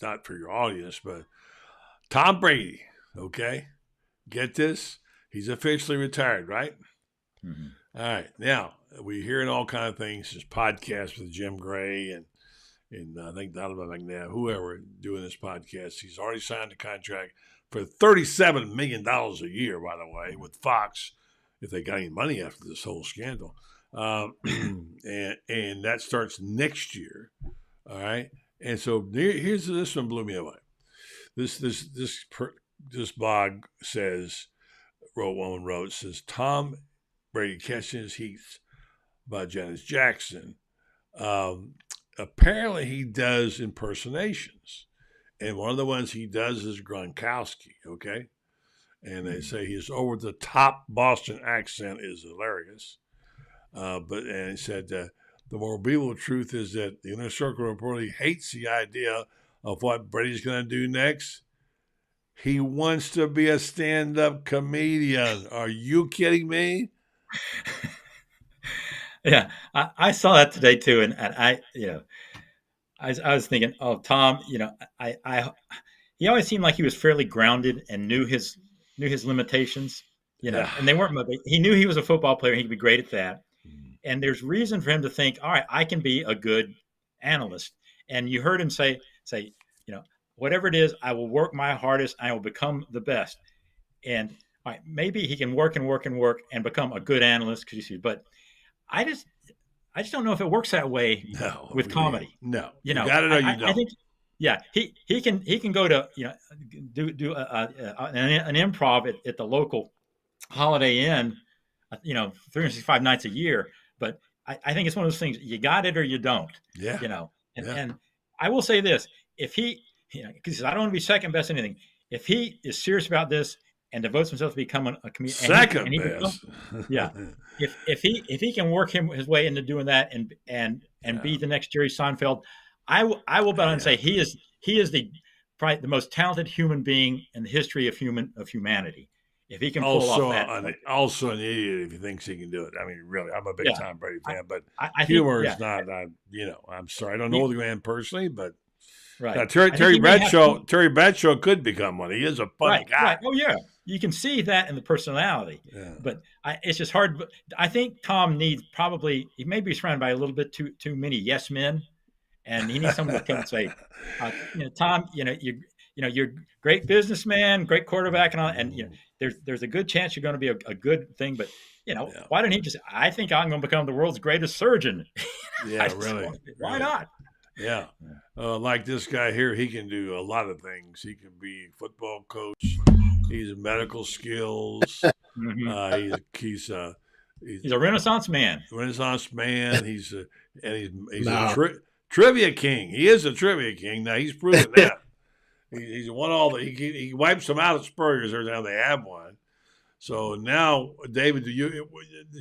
not for your audience, but Tom Brady, okay? Get this? He's officially retired, right? Mm-hmm. All right, now we're hearing all kind of things. This podcast with Jim Gray and I think Donovan McNabb, whoever doing this podcast, he's already signed a contract for $37 million a year, by the way, with Fox, if they got any money after this whole scandal. And that starts next year. All right. And so here's this one blew me away. This blog says, says Tom Brady catching his heat by Janet Jackson. Apparently he does impersonations. And one of the ones he does is Gronkowski, okay? And they say his over-the-top Boston accent is hilarious. And he said, the more beautiful truth is that the inner circle reportedly hates the idea of what Brady's going to do next. He wants to be a stand-up comedian. Are you kidding me? Yeah, I saw that today too, and I was thinking, oh, Tom, he always seemed like he was fairly grounded and knew his limitations, and they weren't. He knew he was a football player; and he could be great at that. And there's reason for him to think, all right, I can be a good analyst. And you heard him say, whatever it is, I will work my hardest. I will become the best. And all right, maybe he can work and work and work and become a good analyst. But I just don't know if it works that way with comedy. No, you got it or you don't. I think, he can go to do an improv at the local Holiday Inn, 365 nights a year. But I think it's one of those things, you got it or you don't. Yeah. And I will say this: if he, because I don't want to be second best anything. If he is serious about this and devotes himself to becoming a comedian, second best, if he can work his way into doing that and be the next Jerry Seinfeld, I will bet and say he is probably the most talented human being in the history of humanity. If he can pull off that. Also an idiot if he thinks he can do it. I mean, really, I'm a big Tom Brady fan, but I humor is not. I'm sorry, I don't know the man personally, but right. Now, Terry Bradshaw could become one. He is a funny guy. Right. Oh yeah, you can see that in the personality. Yeah. But it's just hard. But I think Tom needs he may be surrounded by a little bit too many yes men, and he needs someone to come and say, Tom, you're a great businessman, great quarterback, and all, and there's a good chance you're going to be a good thing, but why don't he just? I think I'm going to become the world's greatest surgeon. Yeah, really. Why not? Yeah, like this guy here, he can do a lot of things. He can be a football coach. He's medical skills. Mm-hmm. He's a Renaissance man. He's a trivia king. He is a trivia king. Now he's proven that. He's won all the. He wipes them out at Spurriers every time they have one. So now, David,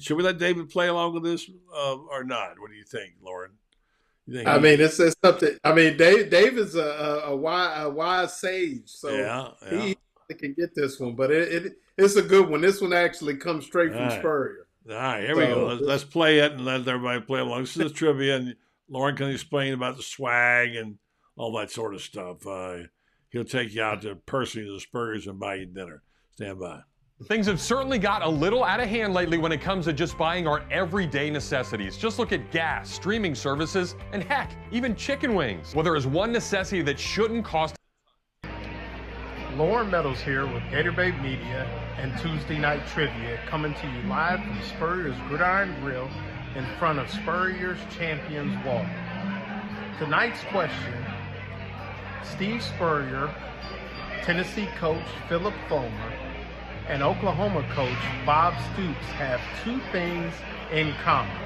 should we let David play along with this or not? What do you think, Lauren? You think it's something. I mean, David's a wise sage, so he can get this one. But it's a good one. This one actually comes straight from Spurrier. All right, here we go. Let's play it and let everybody play along. This is trivia, and Lauren can explain about the swag and all that sort of stuff. He'll take you out to personally to the Spurriers and buy you dinner. Stand by. Things have certainly got a little out of hand lately when it comes to just buying our everyday necessities. Just look at gas, streaming services, and heck, even chicken wings. Well, there is one necessity that shouldn't cost. Lauren Meadows here with Gator Media and Tuesday Night Trivia, coming to you live from Spurrier's Gridiron Grill in front of Spurrier's Champions Wall. Tonight's question: Steve Spurrier, Tennessee coach Philip Fulmer, and Oklahoma coach Bob Stoops have two things in common.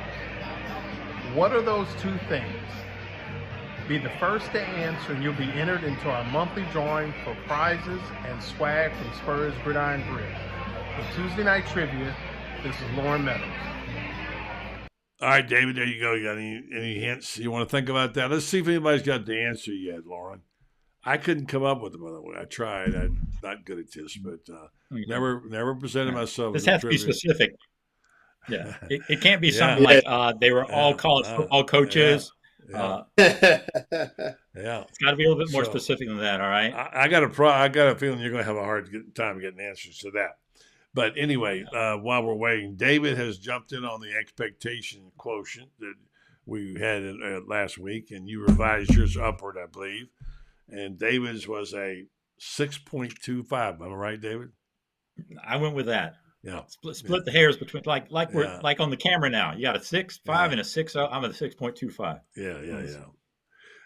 What are those two things? Be the first to answer and you'll be entered into our monthly drawing for prizes and swag from Spurrier's Gridiron Grill. For Tuesday Night Trivia, this is Lauren Meadows. All right, David, there you go. You got any hints you want to think about that? Let's see if anybody's got the answer yet, Lauren. I couldn't come up with it, by the way. I tried. I'm not good at this, but never presented myself. This has to be specific. Yeah, it can't be something like they were all college football coaches. Yeah. It's got to be a little bit more specific than that. All right. I got a feeling you're going to have a hard time getting answers to that. But anyway, while we're waiting, David has jumped in on the expectation quotient that we had last week, and you revised yours upward, I believe. And David's was a 6.25. Am I right, David? I went with that. Yeah. Split the hairs between we're like on the camera now. You got a 6.5 and a 6.0. I'm at a 6.25.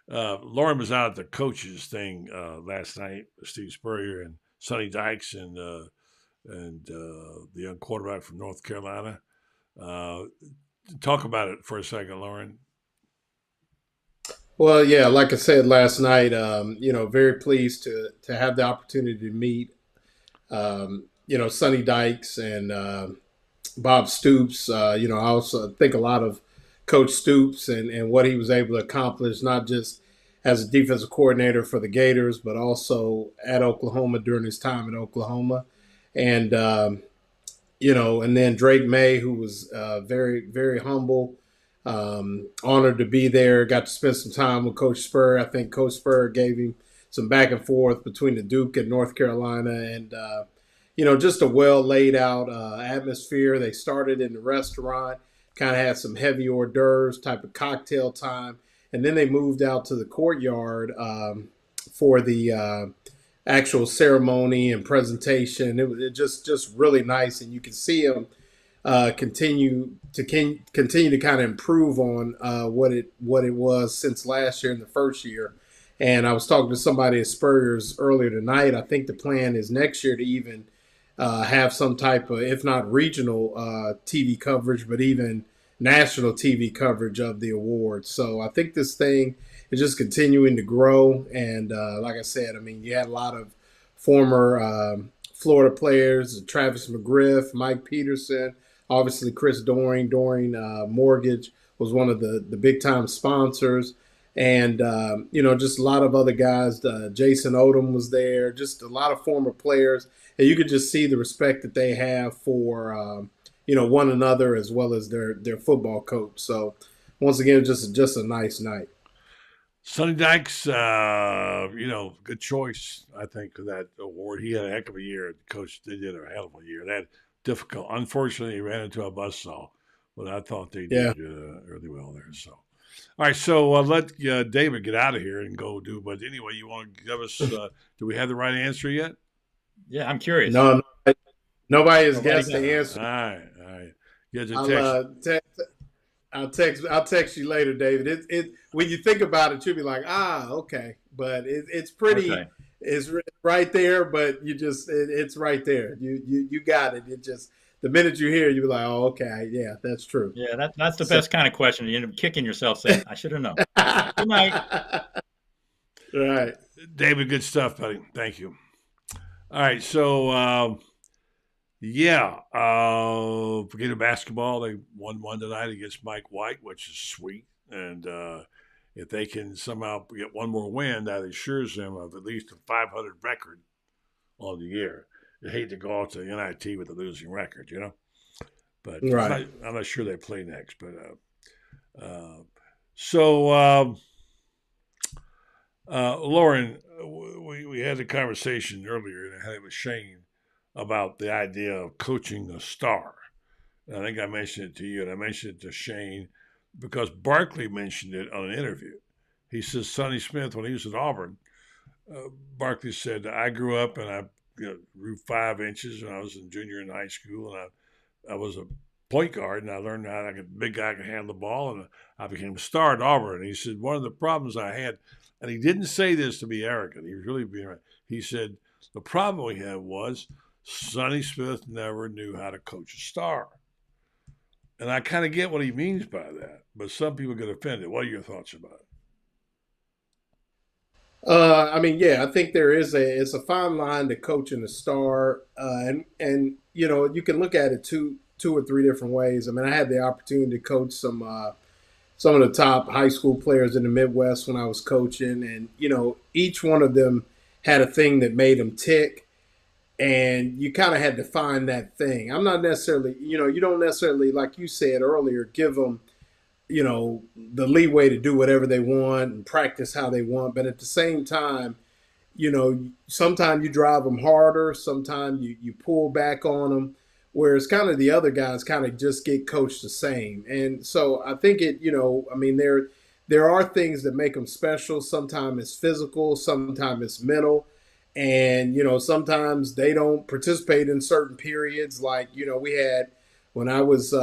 Yeah. Lauren was out at the coaches thing last night. Steve Spurrier and Sonny Dykes and the young quarterback from North Carolina. Talk about it for a second, Lauren. Well, yeah, like I said last night, very pleased to have the opportunity to meet, Sonny Dykes and Bob Stoops. I also think a lot of Coach Stoops and what he was able to accomplish, not just as a defensive coordinator for the Gators, but also at Oklahoma during his time at Oklahoma. And, and then Drake May, who was very, very humble. Honored to be there. Got to spend some time with Coach Spurrier. I think Coach Spurrier gave him some back and forth between the Duke and North Carolina, and just a well laid out atmosphere. They started in the restaurant, kind of had some heavy hors d'oeuvres type of cocktail time, and then they moved out to the courtyard for the actual ceremony and presentation. It was just really nice, and you can see them continue to kind of improve on what it was since last year in the first year. And I was talking to somebody at Spurrier's earlier tonight. I think the plan is next year to even have some type of, if not regional TV coverage, but even national TV coverage of the awards. So I think this thing is just continuing to grow. And like I said, I mean, you had a lot of former Florida players, Travis McGriff, Mike Peterson, obviously Chris Doring. Mortgage was one of the big time sponsors. And, just a lot of other guys. Jason Odom was there, just a lot of former players. And you could just see the respect that they have for, one another as well as their football coach. So, once again, just a nice night. Sonny Dykes, good choice, I think, for that award. He had a heck of a year. Coach, they did a hell of a year. That difficult. Unfortunately, he ran into a buzzsaw, but I thought they did really well there. So, all right, so let David get out of here and go do. But anyway, you want to give us? Do we have the right answer yet? Yeah, I'm curious. No, nobody has guessed the answer. All right. I'll text you later, David. It when you think about it, you'll be like, okay, but it's pretty. Okay. It's right there, but it's right there. You got it. It just, the minute you hear it, you'll be like, oh, okay, yeah, that's true. Yeah, that's the best kind of question. You end up kicking yourself saying, I should have known. Good night. Right. David, good stuff, buddy. Thank you. All right, so Yeah. Forget the basketball. They won one tonight against Mike White, which is sweet. And if they can somehow get one more win, that assures them of at least a 500 record on the year. You hate to go out to NIT with a losing record, you know. But Right. I'm not sure they play next. But so, Lauren, we had a conversation earlier, and I had it with Shane about the idea of coaching a star. And I think I mentioned it to you, and I mentioned it to Shane because Barkley mentioned it on an interview. He says Sonny Smith, when he was at Auburn, Barkley said, I grew up and I grew 5 inches when I was in junior and high school, and I was a point guard, and I learned how a big guy can handle the ball, and I became a star at Auburn. And he said, one of the problems I had, and he didn't say this to be arrogant, he was really being right. He said, the problem we had was Sonny Smith never knew how to coach a star. And I kind of get what he means by that, but some people get offended. What are your thoughts about it? I mean, yeah, I think it's a fine line to coaching a star, and you can look at it two or three different ways. I mean, I had the opportunity to coach some of the top high school players in the Midwest when I was coaching, and each one of them had a thing that made them tick, and you kind of had to find that thing. I'm not necessarily, you don't necessarily, like you said earlier, give them the leeway to do whatever they want and practice how they want. But at the same time, sometimes you drive them harder, sometimes you pull back on them, whereas kind of the other guys kind of just get coached the same. And so I think I mean, there are things that make them special. Sometimes it's physical, sometimes it's mental. And, sometimes they don't participate in certain periods. Like, we had, when I was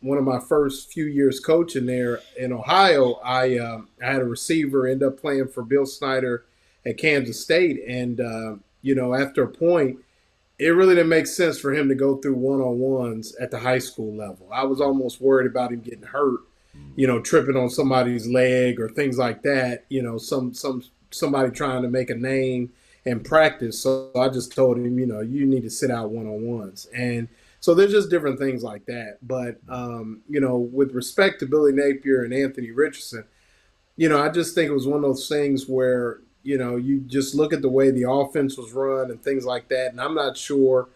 one of my first few years coaching there in Ohio, I had a receiver end up playing for Bill Snyder at Kansas State. And, after a point, it really didn't make sense for him to go through one-on-ones at the high school level. I was almost worried about him getting hurt, tripping on somebody's leg or things like that, somebody trying to make a name and practice. So I just told him, you need to sit out one-on-ones. And so there's just different things like that. But, with respect to Billy Napier and Anthony Richardson, I just think it was one of those things where, you just look at the way the offense was run and things like that. And I'm not sure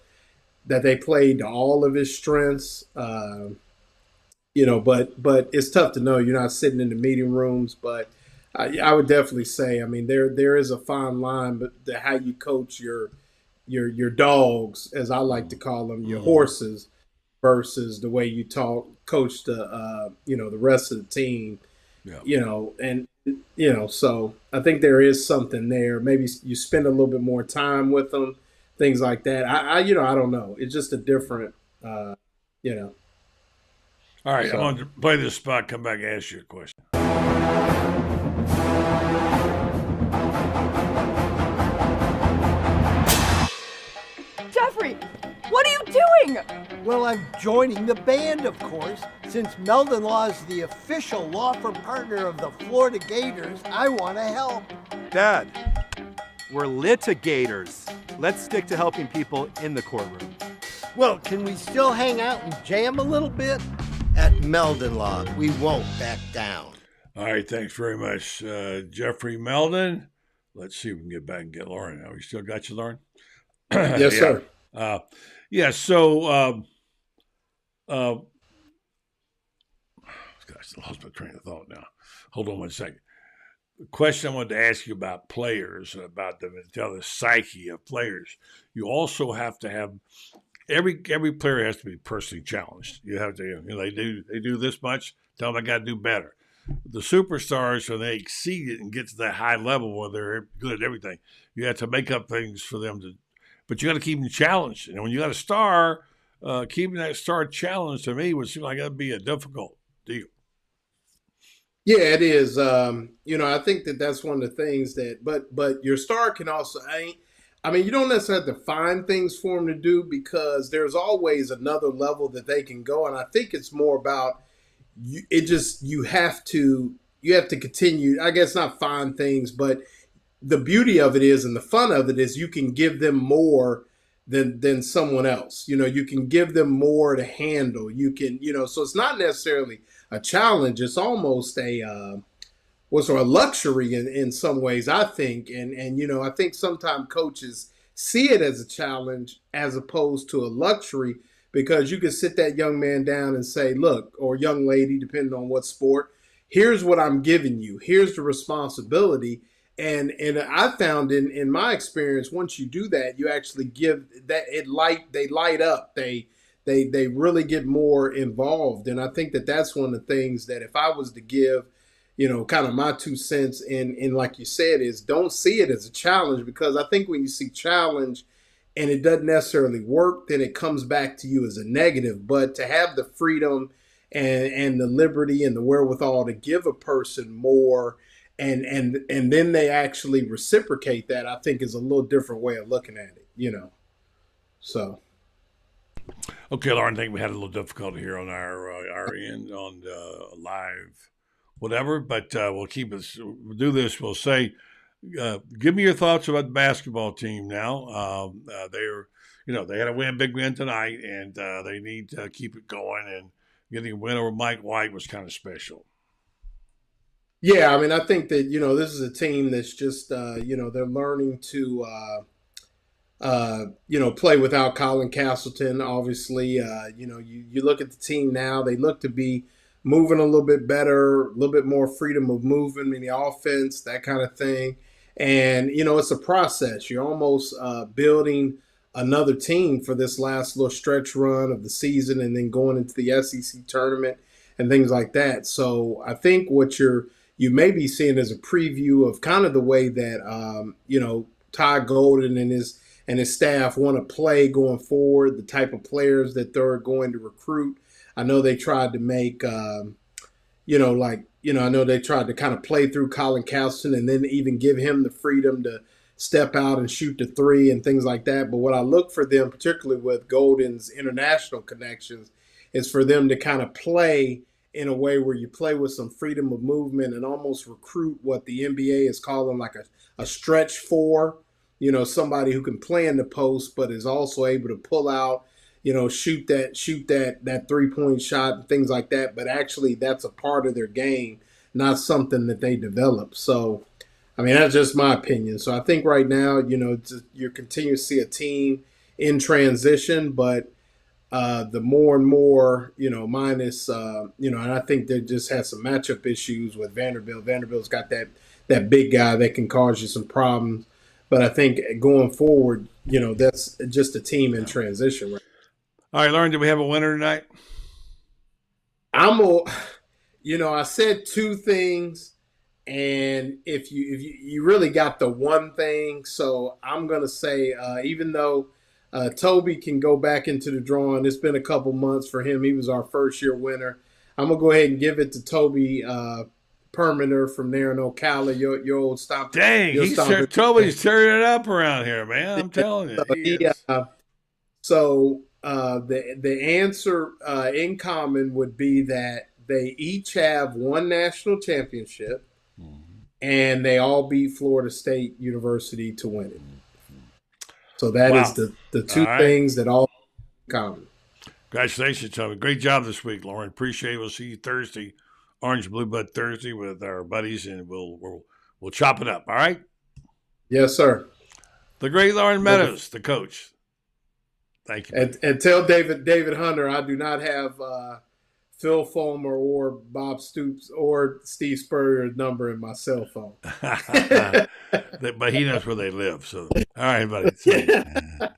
that they played to all of his strengths, but it's tough to know. You're not sitting in the meeting rooms. But I would definitely say, I mean, there is a fine line, but how you coach your dogs, as I like to call them, your horses, versus the way you coach the the rest of the team. Yeah. So I think there is something there. Maybe you spend a little bit more time with them, things like that. I don't know. It's just a different, All right, so, I'm going to play this spot, come back and ask you a question. Jeffrey, what are you doing? Well, I'm joining the band, of course. Since Meldon Law is the official law firm partner of the Florida Gators, I want to help. Dad, we're litigators. Let's stick to helping people in the courtroom. Well, can we still hang out and jam a little bit? At Meldon Law, we won't back down. All right, thanks very much, Jeffrey Meldon. Let's see if we can get back and get Lauren. Now, we still got you, Lauren? Yes, sir. So, gosh, I lost my train of thought now. Hold on one second. The question I wanted to ask you about players, about the psyche of players. You also have to have every player has to be personally challenged. You have to, they do this much. Tell them I got to do better. The superstars, when they exceed it and get to that high level where they're good at everything, you have to make up things for them to. But you got to keep them challenged. And when you got a star, keeping that star challenged to me would seem like that'd be a difficult deal. Yeah, it is. I think that's one of the things that. But your star can also. I mean, you don't necessarily have to find things for them to do because there's always another level that they can go, and I think it's more about you have to continue. I guess not find things, but the beauty of it is, and the fun of it is, you can give them more than someone else. You can give them more to handle. You can, so it's not necessarily a challenge. It's almost a was a luxury in some ways, I think. And I think sometimes coaches see it as a challenge as opposed to a luxury, because you can sit that young man down and say, look, or young lady, depending on what sport, here's what I'm giving you. Here's the responsibility. And I found in my experience, once you do that, you actually give that they light up. They really get more involved. And I think that's one of the things that if I was to give, kind of my 2 cents in like you said, is don't see it as a challenge, because I think when you see challenge and it doesn't necessarily work, then it comes back to you as a negative. But to have the freedom and the liberty and the wherewithal to give a person more and then they actually reciprocate that, I think is a little different way of looking at it, So. Okay, Lauren, I think we had a little difficulty here on our end on live, whatever. But we'll do this. We'll say, give me your thoughts about the basketball team now. They had a big win tonight, and they need to keep it going. And getting a win over Mike White was kind of special. Yeah, I mean, I think that this is a team that's just they're learning to. Play without Colin Castleton, obviously. You look at the team now, they look to be moving a little bit better, a little bit more freedom of movement in the offense, that kind of thing. And, it's a process. You're almost building another team for this last little stretch run of the season and then going into the SEC tournament and things like that. So I think what you may be seeing is a preview of kind of the way that, Ty Golden and his staff want to play going forward, the type of players that they're going to recruit. I know they tried to make, I know they tried to kind of play through Colin Castleton and then even give him the freedom to step out and shoot the three and things like that. But what I look for them, particularly with Golden's international connections, is for them to kind of play in a way where you play with some freedom of movement and almost recruit what the NBA is calling like a stretch four. Somebody who can play in the post, but is also able to pull out, shoot that 3-point shot and things like that. But actually, that's a part of their game, not something that they develop. So, I mean, that's just my opinion. So I think right now, you continue to see a team in transition, but the more and more, minus, and I think they just had some matchup issues with Vanderbilt. Vanderbilt's got that big guy that can cause you some problems. But I think going forward, that's just a team in transition. Right? All right, Lauren, do we have a winner tonight? I said two things, and if you really got the one thing, so I'm gonna say even though Toby can go back into the drawing, it's been a couple months for him. He was our first year winner. I'm gonna go ahead and give it to Toby. Perminer from there in Ocala, your old stop. Dang, Toby's tearing it up around here, man. I'm telling you. The answer in common would be that they each have one national championship, and they all beat Florida State University to win it. So that is the two things that all common. Congratulations, Toby. Great job this week, Lauren. Appreciate it. We'll see you Thursday. Orange Blue Bud Thursday with our buddies, and we'll chop it up. All right. Yes, sir. The great Lauren Meadows, the coach. Thank you. And tell David Hunter I do not have Phil Fulmer or Bob Stoops or Steve Spurrier's number in my cell phone. But he knows where they live. So all right, buddy. All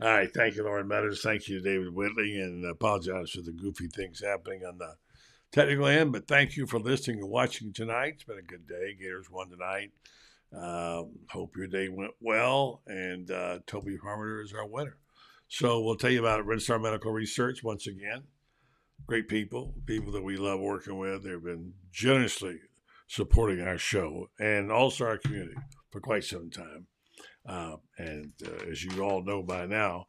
right. Thank you, Lauren Meadows. Thank you, David Whitley, and apologize for the goofy things happening on the technical end, but thank you for listening and watching tonight. It's been a good day. Gators won tonight. Hope your day went well, and Toby Harmiter is our winner. So we'll tell you about Red Star Medical Research once again. Great people that we love working with. They've been generously supporting our show and also our community for quite some time. And as you all know by now,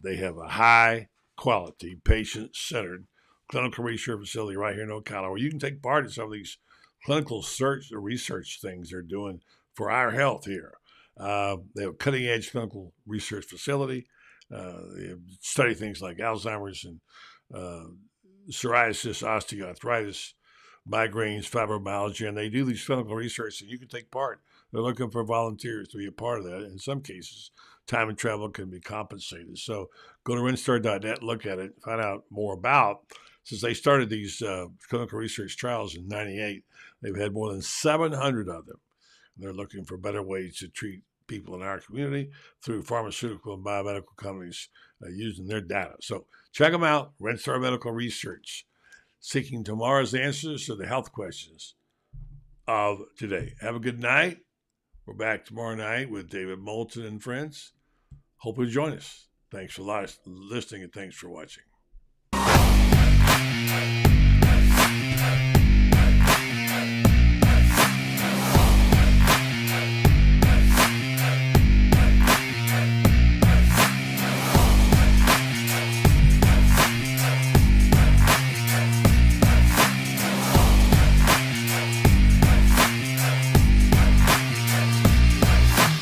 they have a high-quality, patient-centered clinical research facility right here in Ocala, where you can take part in some of these clinical research things they're doing for our health here. They have a cutting-edge clinical research facility. They study things like Alzheimer's and psoriasis, osteoarthritis, migraines, fibromyalgia, and they do these clinical research, and you can take part. They're looking for volunteers to be a part of that. In some cases, time and travel can be compensated. So go to RenStar.net, look at it, find out more about. Since they started these clinical research trials in '98, they've had more than 700 of them. And they're looking for better ways to treat people in our community through pharmaceutical and biomedical companies using their data. So check them out, RenStar Medical Research, seeking tomorrow's answers to the health questions of today. Have a good night. We're back tomorrow night with David Moulton and friends. Hope you'll join us. Thanks for listening and thanks for watching.